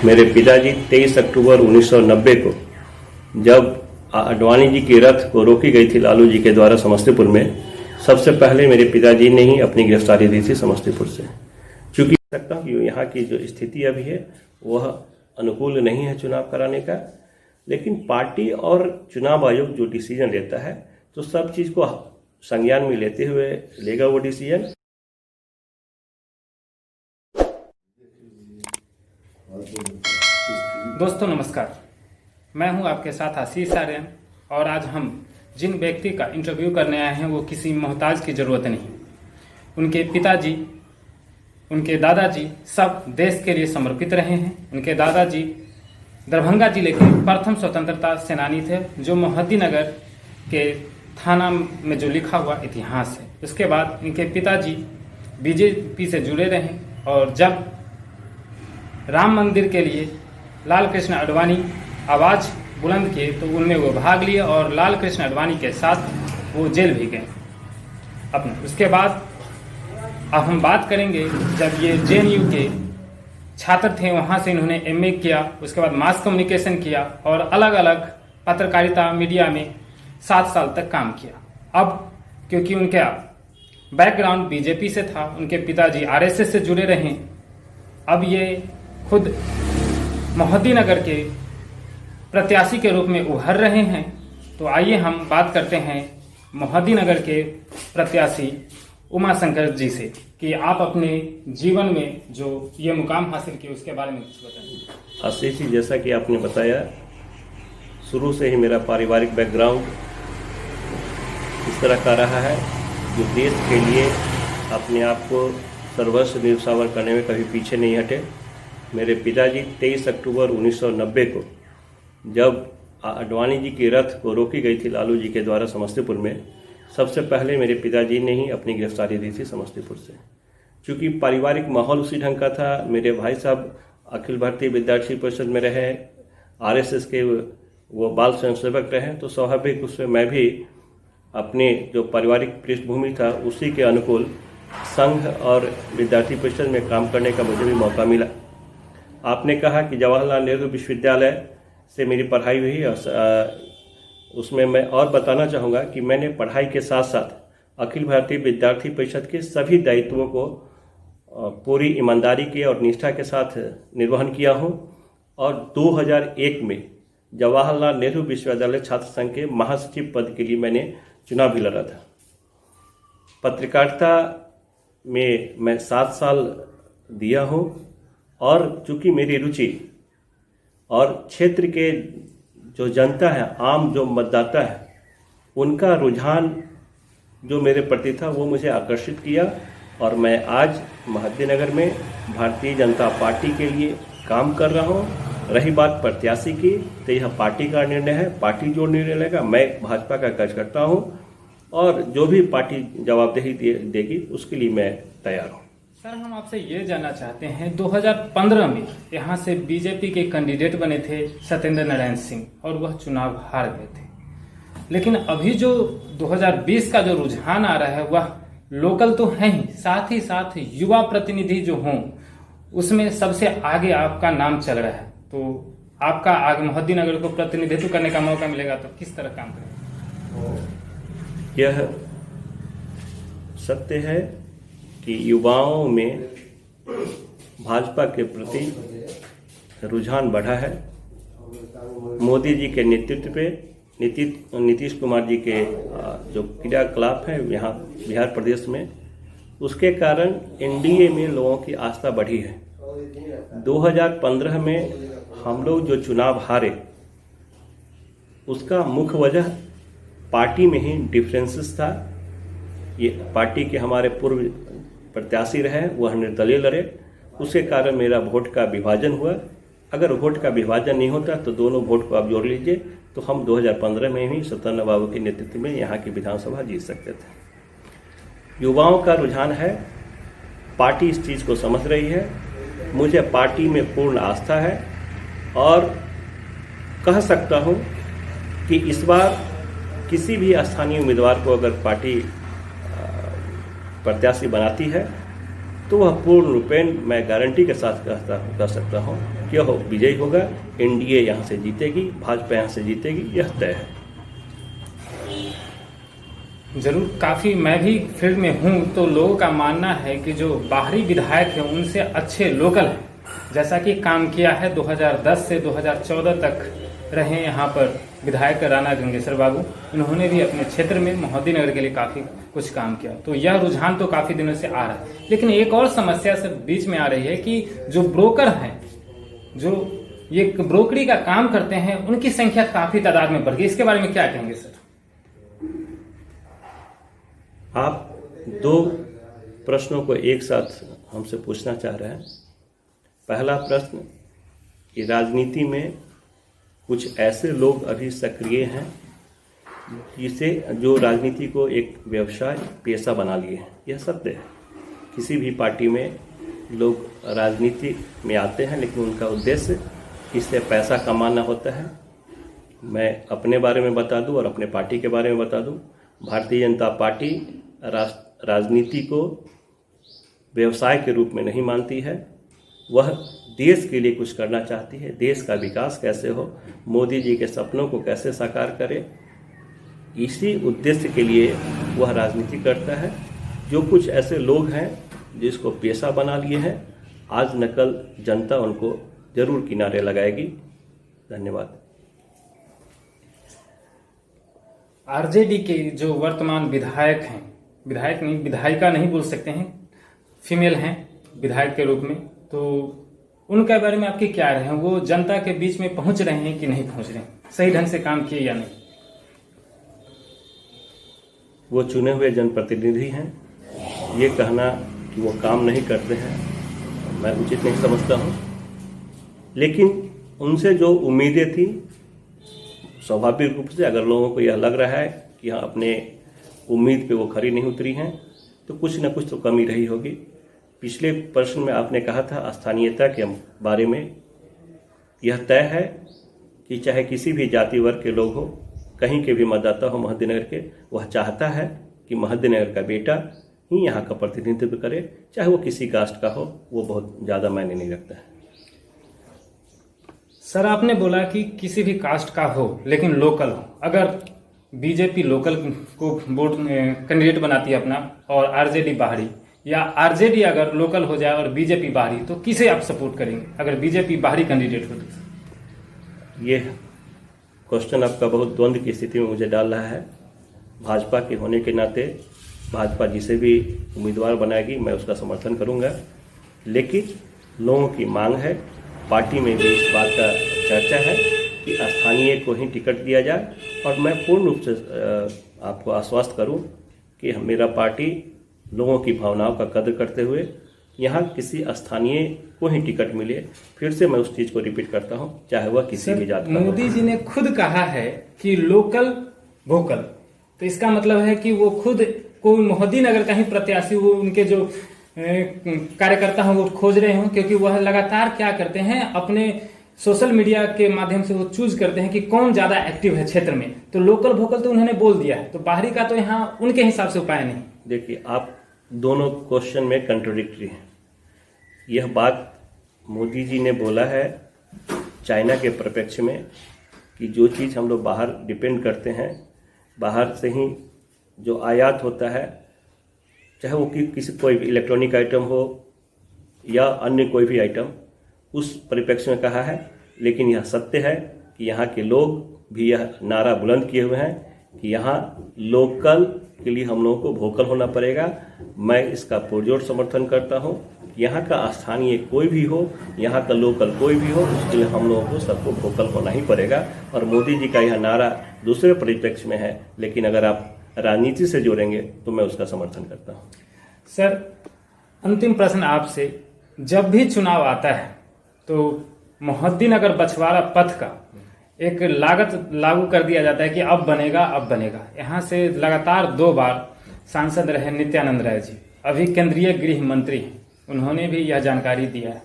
मेरे पिताजी 23 अक्टूबर 1990 को जब आडवाणी जी की रथ को रोकी गई थी लालू जी के द्वारा समस्तीपुर में, सबसे पहले मेरे पिताजी ने ही अपनी गिरफ्तारी दी थी समस्तीपुर से। चूंकि सकता हूँ कि यहाँ की जो स्थिति अभी है वह अनुकूल नहीं है चुनाव कराने का, लेकिन पार्टी और चुनाव आयोग जो डिसीजन लेता है तो सब चीज़ को संज्ञान में लेते हुए लेगा वो डिसीजन। दोस्तों नमस्कार, मैं हूं आपके साथ आशीष आर्यन और आज हम जिन व्यक्ति का इंटरव्यू करने आए हैं वो किसी मोहताज की ज़रूरत नहीं। उनके पिताजी, उनके दादाजी सब देश के लिए समर्पित रहे हैं। उनके दादाजी दरभंगा जिले के प्रथम स्वतंत्रता सेनानी थे, जो मोहद्दीनगर के थाना में जो लिखा हुआ इतिहास है। उसके बाद इनके पिताजी बीजेपी से जुड़े रहे और जब राम मंदिर के लिए लाल कृष्ण आडवाणी आवाज़ बुलंद किए तो उनमें वो भाग लिए और लाल कृष्ण आडवाणी के साथ वो जेल भी गए अपने। उसके बाद अब हम बात करेंगे जब ये JNU के छात्र थे, वहाँ से इन्होंने MA किया, उसके बाद मास कम्युनिकेशन किया और अलग अलग पत्रकारिता मीडिया में 7 साल तक काम किया। अब क्योंकि उनका बैकग्राउंड बीजेपी से था, उनके पिताजी RSS से जुड़े रहे, अब ये खुद मोहद्दीनगर के प्रत्याशी के रूप में उभर रहे हैं। तो आइए हम बात करते हैं मोहद्दीनगर के प्रत्याशी उमाशंकर जी से कि आप अपने जीवन में जो ये मुकाम हासिल किए उसके बारे में कुछ बताइए। आशीष जी, जैसा कि आपने बताया, शुरू से ही मेरा पारिवारिक बैकग्राउंड इस तरह का रहा है जो देश के लिए अपने आप को सर्वस्व न्यौछावर करने में कभी पीछे नहीं हटे। मेरे पिताजी 23 अक्टूबर 1990 को जब आडवाणी जी की रथ को रोकी गई थी लालू जी के द्वारा समस्तीपुर में, सबसे पहले मेरे पिताजी ने ही अपनी गिरफ्तारी दी थी समस्तीपुर से। चूँकि पारिवारिक माहौल उसी ढंग का था, मेरे भाई साहब अखिल भारतीय विद्यार्थी परिषद में रहे, RSS के वो बाल स्वयंसेवक रहे, तो स्वाभाविक उसमें मैं भी अपने जो पारिवारिक पृष्ठभूमि था उसी के अनुकूल संघ और विद्यार्थी परिषद में काम करने का मुझे भी मौका मिला। आपने कहा कि जवाहरलाल नेहरू विश्वविद्यालय से मेरी पढ़ाई हुई, उसमें मैं और बताना चाहूँगा कि मैंने पढ़ाई के साथ साथ अखिल भारतीय विद्यार्थी परिषद के सभी दायित्वों को पूरी ईमानदारी के और निष्ठा के साथ निर्वहन किया हूँ और 2001 में जवाहरलाल नेहरू विश्वविद्यालय छात्र संघ के महासचिव पद के लिए मैंने चुनाव भी लड़ा था। पत्रकारिता में मैं 7 साल दिया हूँ और चूँकि मेरी रुचि और क्षेत्र के जो जनता है, आम जो मतदाता है, उनका रुझान जो मेरे प्रति था वो मुझे आकर्षित किया और मैं आज मोहद्दीनगर में भारतीय जनता पार्टी के लिए काम कर रहा हूँ। रही बात प्रत्याशी की, तो यह पार्टी का निर्णय है, पार्टी जो निर्णय लेगा। मैं भाजपा का कार्यकर्ता हूँ और जो भी पार्टी जवाबदेही देगी उसके लिए मैं तैयार हूँ। सर, हम आपसे ये जानना चाहते हैं, 2015 में यहाँ से बीजेपी के कैंडिडेट बने थे सत्येंद्र नारायण सिंह और वह चुनाव हार गए थे, लेकिन अभी जो 2020 का जो रुझान आ रहा है वह लोकल तो है ही साथ युवा प्रतिनिधि जो हों उसमें सबसे आगे आपका नाम चल रहा है। तो आपका आगे मोहद्दीनगर को प्रतिनिधित्व करने का मौका मिलेगा तो किस तरह काम करेंगे? यह सत्य है कि युवाओं में भाजपा के प्रति रुझान बढ़ा है। मोदी जी के नेतृत्व पे नीतीश कुमार जी के जो क्रियाकलाप है यहाँ बिहार प्रदेश में, उसके कारण NDA में लोगों की आस्था बढ़ी है। 2015 में हम लोग जो चुनाव हारे उसका मुख्य वजह पार्टी में ही डिफरेंसेस था। ये पार्टी के हमारे पूर्व प्रत्याशी रहे, वह निर्दलीय लड़े, उसके कारण मेरा वोट का विभाजन हुआ। अगर वोट का विभाजन नहीं होता तो दोनों वोट को आप जोड़ लीजिए तो हम 2015 में ही सत्येंद्र बाबू के नेतृत्व में यहाँ की विधानसभा जीत सकते थे। युवाओं का रुझान है, पार्टी इस चीज़ को समझ रही है, मुझे पार्टी में पूर्ण आस्था है और कह सकता हूँ कि इस बार किसी भी स्थानीय उम्मीदवार को अगर पार्टी प्रत्याशी बनाती है तो वह पूर्ण रूपेण मैं गारंटी के साथ कह सकता हूँ कि वह विजयी होगा। एनडीए यहाँ से जीतेगी, भाजपा यहाँ से जीतेगी, यह तय है। जरूर, काफ़ी मैं भी फील्ड में हूँ तो लोगों का मानना है कि जो बाहरी विधायक हैं उनसे अच्छे लोकल हैं। जैसा कि काम किया है 2010 से 2014 तक रहे यहाँ पर विधायक राणा गंगेश्वर बाबू, उन्होंने भी अपने क्षेत्र में मोहद्दी नगर के लिए काफ़ी कुछ काम किया। तो यह रुझान तो काफ़ी दिनों से आ रहा है। लेकिन एक और समस्या से बीच में आ रही है कि जो ब्रोकर हैं, जो ये ब्रोकरी का काम करते हैं, उनकी संख्या काफ़ी तादाद में बढ़ गई। इसके बारे में क्या कहेंगे सर? आप दो प्रश्नों को एक साथ हमसे पूछना चाह रहे हैं। पहला प्रश्न कि राजनीति में कुछ ऐसे लोग अभी सक्रिय हैं जिसे जो राजनीति को एक व्यवसाय पेशा बना लिए हैं। यह सत्य है। किसी भी पार्टी में लोग राजनीति में आते हैं लेकिन उनका उद्देश्य इससे पैसा कमाना होता है। मैं अपने बारे में बता दूं और अपने पार्टी के बारे में बता दूं। भारतीय जनता पार्टी राजनीति को व्यवसाय के रूप में नहीं मानती है। वह देश के लिए कुछ करना चाहती है। देश का विकास कैसे हो, मोदी जी के सपनों को कैसे साकार करे, इसी उद्देश्य के लिए वह राजनीति करता है। जो कुछ ऐसे लोग हैं जिसको पेशा बना लिए हैं, आज न कल जनता उनको जरूर किनारे लगाएगी। धन्यवाद। आरजेडी के जो वर्तमान विधायक हैं, विधायक नहीं, विधायिका नहीं बोल सकते हैं, फीमेल हैं विधायक के रूप में, तो उनके बारे में आपकी क्या राय है? वो जनता के बीच में पहुंच रहे हैं कि नहीं पहुंच रहे हैं? सही ढंग से काम किए या नहीं? वो चुने हुए जनप्रतिनिधि हैं। ये कहना कि वो काम नहीं करते हैं मैं उचित नहीं समझता हूँ। लेकिन उनसे जो उम्मीदें थी, स्वाभाविक रूप से अगर लोगों को यह लग रहा है कि हाँ अपने उम्मीद पे वो खरी नहीं उतरी हैं, तो कुछ न कुछ तो कमी रही होगी। पिछले प्रश्न में आपने कहा था स्थानीयता के बारे में। यह तय है कि चाहे किसी भी जाति वर्ग के लोग हो, कहीं के भी मतदाता हो मोहद्दी नगर के, वह चाहता है कि मोहद्दी नगर का बेटा ही यहाँ का प्रतिनिधित्व करे, चाहे वो किसी कास्ट का हो, वो बहुत ज़्यादा मायने नहीं रखता है। सर, आपने बोला कि किसी भी कास्ट का हो लेकिन लोकल हो। अगर बीजेपी लोकल को वोट कैंडिडेट बनाती है अपना और आरजेडी बाहरी, या आरजेडी अगर लोकल हो जाए और बीजेपी बाहरी, तो किसे आप सपोर्ट करेंगे अगर बीजेपी बाहरी कैंडिडेट हो तो? ये क्वेश्चन आपका बहुत द्वंद्व की स्थिति में मुझे डाल रहा है। भाजपा के होने के नाते भाजपा जिसे भी उम्मीदवार बनाएगी मैं उसका समर्थन करूंगा। लेकिन लोगों की मांग है, पार्टी में भी इस बात का चर्चा है कि स्थानीय को ही टिकट दिया जाए। और मैं पूर्ण रूप से आपको आश्वस्त करूं कि मेरा पार्टी लोगों की भावनाओं का कदर करते हुए यहाँ किसी स्थानीय को ही टिकट मिले। फिर से मैं उस चीज़ को रिपीट करता हूँ, चाहे वह किसी भी जात का हो। मोदी जी ने खुद कहा है कि लोकल वोकल, तो इसका मतलब है कि वो खुद को मोहद्दी नगर का ही प्रत्याशी, वो उनके जो कार्यकर्ता हैं वो खोज रहे हों, क्योंकि वह लगातार क्या करते हैं, अपने सोशल मीडिया के माध्यम से वो चूज करते हैं कि कौन ज्यादा एक्टिव है क्षेत्र में। तो लोकल वोकल तो उन्होंने बोल दिया है, तो बाहरी का तो यहाँ उनके हिसाब से उपाय नहीं। देखिए, आप दोनों क्वेश्चन में कंट्रोडिक्टरी हैं। यह बात मोदी जी ने बोला है चाइना के परिप्रेक्ष्य में कि जो चीज़ हम लोग बाहर डिपेंड करते हैं, बाहर से ही जो आयात होता है, चाहे वो किसी कोई भी इलेक्ट्रॉनिक आइटम हो या अन्य कोई भी आइटम, उस परिप्रेक्ष्य में कहा है। लेकिन यह सत्य है कि यहाँ के लोग भी यह नारा बुलंद किए हुए हैं कि यहाँ लोकल के लिए हम लोगों को वोकल होना पड़ेगा। मैं इसका पुरजोर समर्थन करता हूँ। यहाँ का स्थानीय कोई भी हो, यहाँ का लोकल कोई भी हो, उसके लिए हम लोगों को सबको वोकल होना ही पड़ेगा। और मोदी जी का यह नारा दूसरे परिप्रेक्ष्य में है, लेकिन अगर आप राजनीति से जोड़ेंगे तो मैं उसका समर्थन करता हूँ। सर, अंतिम प्रश्न आपसे, जब भी चुनाव आता है तो मोहद्दी नगर बछवाड़ा पथ का एक लागत लागू कर दिया जाता है कि अब बनेगा अब बनेगा। यहाँ से लगातार 2 बार सांसद रहे नित्यानंद राय जी, अभी केंद्रीय गृह मंत्री, उन्होंने भी यह जानकारी दिया है।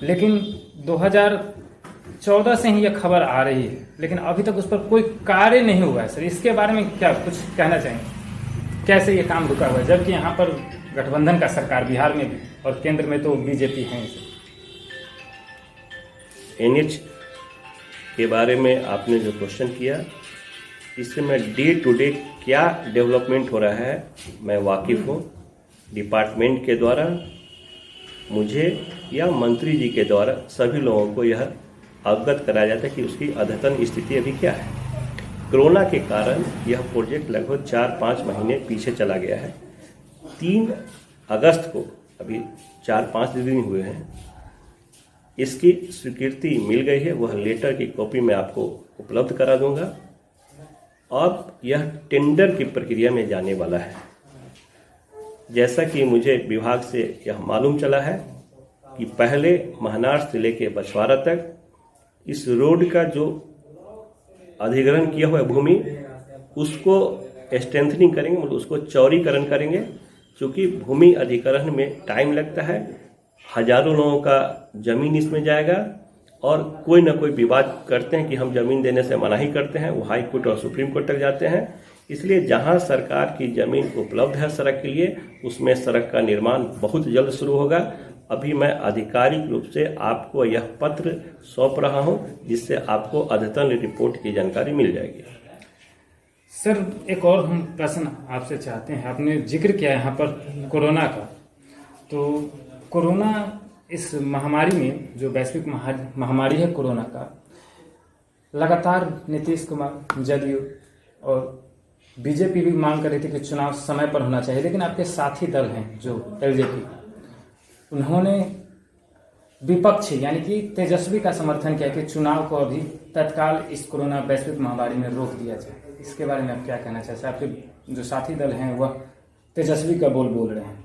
लेकिन 2014 से ही यह खबर आ रही है, लेकिन अभी तक उस पर कोई कार्य नहीं हुआ है। सर, इसके बारे में क्या कुछ कहना चाहेंगे? कैसे ये काम रुका हुआ है, जबकि यहाँ पर गठबंधन का सरकार बिहार में भी, और केंद्र में तो बीजेपी है। NH के बारे में आपने जो क्वेश्चन किया, इससे मैं डे टू डे क्या डेवलपमेंट हो रहा है मैं वाकिफ़ हूँ। डिपार्टमेंट के द्वारा मुझे या मंत्री जी के द्वारा सभी लोगों को यह अवगत कराया जाता है कि उसकी अद्यतन स्थिति अभी क्या है। कोरोना के कारण यह प्रोजेक्ट लगभग 4-5 महीने पीछे चला गया है। 3 अगस्त को, अभी 4-5 दिन हुए हैं, इसकी स्वीकृति मिल गई है। वह लेटर की कॉपी मैं आपको उपलब्ध करा दूंगा। अब यह टेंडर की प्रक्रिया में जाने वाला है। जैसा कि मुझे विभाग से यह मालूम चला है कि पहले महनार से लेके बछवाड़ा तक इस रोड का जो अधिग्रहण किया हुआ भूमि, उसको स्ट्रेंथनिंग करेंगे, मतलब उसको चौड़ीकरण करेंगे। क्योंकि भूमि अधिग्रहण में टाइम लगता है, हजारों लोगों का जमीन इसमें जाएगा, और कोई ना कोई विवाद करते हैं कि हम जमीन देने से मनाही करते हैं, वो हाई कोर्ट और सुप्रीम कोर्ट तक जाते हैं। इसलिए जहां सरकार की जमीन उपलब्ध है सड़क के लिए, उसमें सड़क का निर्माण बहुत जल्द शुरू होगा। अभी मैं आधिकारिक रूप से आपको यह पत्र सौंप रहा हूं, जिससे आपको अद्यतन रिपोर्ट की जानकारी मिल जाएगी। सर, एक और हम प्रश्न आपसे चाहते हैं। आपने जिक्र किया यहाँ पर कोरोना का, तो कोरोना इस महामारी में, जो वैश्विक महामारी है कोरोना का, लगातार नीतीश कुमार, जदयू और बीजेपी भी मांग कर रही थी कि चुनाव समय पर होना चाहिए, लेकिन आपके साथी दल हैं जो LJP, उन्होंने विपक्षी यानी कि तेजस्वी का समर्थन किया कि चुनाव को अभी तत्काल इस कोरोना वैश्विक महामारी में रोक दिया जाए। इसके बारे में आप क्या कहना चाहते हैं? आपके जो साथी दल हैं वह तेजस्वी का बोल रहे हैं।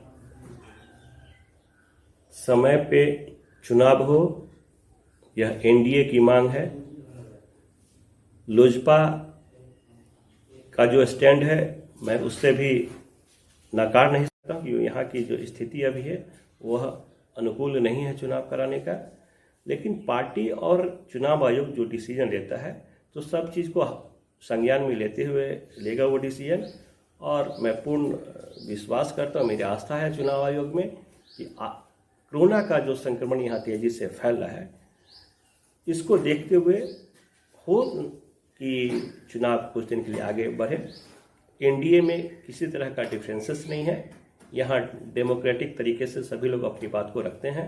समय पे चुनाव हो, यह NDA की मांग है। लोजपा का जो स्टैंड है, मैं उससे भी नकार नहीं सकता कि यहाँ की जो स्थिति अभी है वह अनुकूल नहीं है चुनाव कराने का। लेकिन पार्टी और चुनाव आयोग जो डिसीजन लेता है, तो सब चीज़ को संज्ञान में लेते हुए लेगा वो डिसीजन। और मैं पूर्ण विश्वास करता हूँ, मेरी आस्था है चुनाव आयोग में कि कोरोना का जो संक्रमण यहाँ तेजी से फैल रहा है, इसको देखते हुए हो कि चुनाव कुछ दिन के लिए आगे बढ़े। NDA में किसी तरह का डिफरेंसेस नहीं है। यहाँ डेमोक्रेटिक तरीके से सभी लोग अपनी बात को रखते हैं।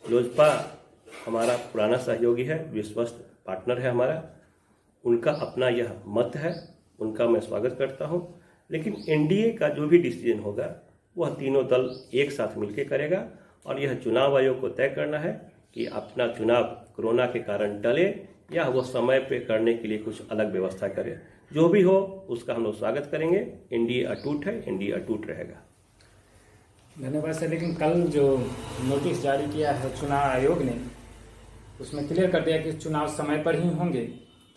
लोजपा हमारा पुराना सहयोगी है, विश्वस्त पार्टनर है हमारा, उनका अपना यह मत है, उनका मैं स्वागत करता हूँ। लेकिन NDA का जो भी डिसीजन होगा वह तीनों दल एक साथ मिलकर करेगा, और यह चुनाव आयोग को तय करना है कि अपना चुनाव कोरोना के कारण टले या वो समय पे करने के लिए कुछ अलग व्यवस्था करे। जो भी हो उसका हम लोग स्वागत करेंगे। NDA अटूट है, NDA अटूट रहेगा। धन्यवाद सर। लेकिन कल जो नोटिस जारी किया है चुनाव आयोग ने, उसमें क्लियर कर दिया कि चुनाव समय पर ही होंगे।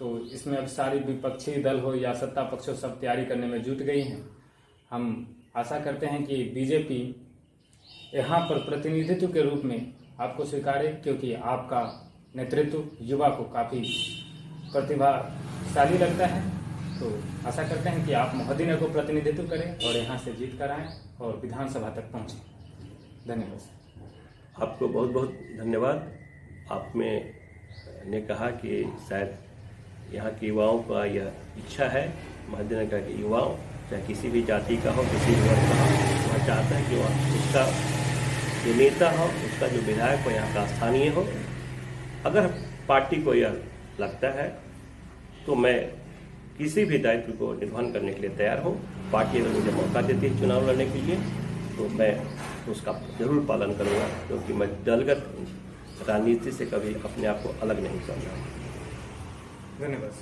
तो इसमें अब सारी विपक्षी दल हो या सत्ता पक्ष हो, सब तैयारी करने में जुट गई हैं। हम आशा करते हैं कि बीजेपी यहाँ पर प्रतिनिधित्व के रूप में आपको स्वीकारे, क्योंकि आपका नेतृत्व युवा को काफ़ी प्रतिभाशाली लगता है। तो आशा करते हैं कि आप महोदय को प्रतिनिधित्व करें और यहाँ से जीत कर आएँ और विधानसभा तक पहुँचें। धन्यवाद। आपको बहुत बहुत धन्यवाद। आपने कहा कि शायद यहाँ के युवाओं का यह इच्छा है, मध्यनगर के युवाओं, चाहे किसी भी जाति का हो, किसी भी वर्ग का हो, वह चाहता है कि वह उसका जो नेता हो, उसका जो विधायक हो, यहाँ का स्थानीय हो। अगर पार्टी को यह लगता है तो मैं किसी भी दायित्व को निर्वहन करने के लिए तैयार हूँ। पार्टी अगर मुझे मौका देती है चुनाव लड़ने के लिए, तो मैं उसका जरूर पालन करूँगा, क्योंकि मैं दलगत राजनीति से कभी अपने आप को अलग नहीं समझा। धन्यवाद।